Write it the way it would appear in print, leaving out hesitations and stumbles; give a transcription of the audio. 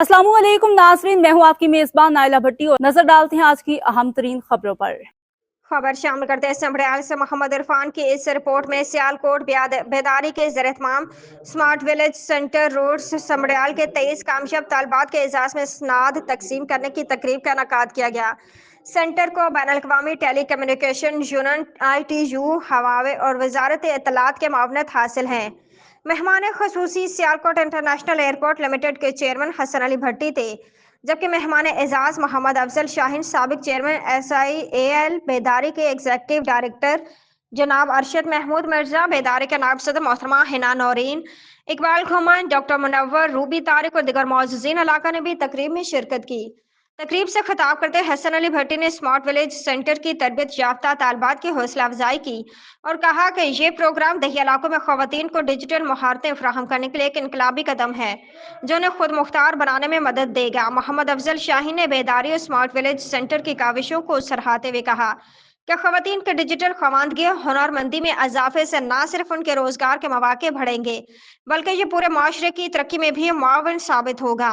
अस्सलाम वालेकुम नाज़रीन, मैं हूँ आपकी मेज़बान नाइला भट्टी और नजर डालते हैं आज की अहम तरीन खबरों पर। खबर शामिल करते हैं समड़ियाल से मोहम्मद इरफान की इस रिपोर्ट में सियालकोट बेदारी के ज़ेर-ए-एहतमाम स्मार्ट विलेज सेंटर रोड समड़ियाल के 23 कामयाब तालिबात के एजाज़ में स्नाद तकसीम करने की तकरीब का इनेकाद किया गया। सेंटर को बैनुल-अक़वामी telecommunication union ITU, Huawei और वजारत इत्तलात के मावनत हासिल हैं। मेहमान खसूसी सियालकोट इंटरनेशनल एयरपोर्ट लिमिटेड के चेयरमैन हसन अली भट्टी थे, जबकि मेहमान एजाज मोहम्मद अफजल शाहीन, साबिक चेयरमैन SIAL बेदारी के एग्जीक्यूटिव डायरेक्टर जनाब अरशद महमूद मिर्जा, बेदारी के नायब सदर मोहतरमा हिना नौरीन, इकबाल खुमान, डॉक्टर मुनव्वर, रूबी तारिक और दिगर मौजूदीन इलाका ने भी तकरीब में शिरकत की। तकरीब से खिताब करते हसन अली भट्टी ने स्मार्ट विलेज सेंटर की तरबियत याफ्ता तालिबात की हौसला अफजाई की और कहा कि ये प्रोग्राम दही इलाकों में खवातीन को डिजिटल महारतें फराहम करने के लिए एक इनकलाबी कदम है जो उन्हें खुद मुख्तार बनाने में मदद देगा। मोहम्मद अफजल शाहीन ने बेदारी और स्मार्ट विलेज सेंटर की काविशों को सराहते हुए कहा कि खवातीन के डिजिटल खवानदगी और हुनरमंदी में इजाफे से न सिर्फ उनके रोजगार के मौके बढ़ेंगे बल्कि ये पूरे माशरे की तरक्की में भी मुआविन साबित होगा।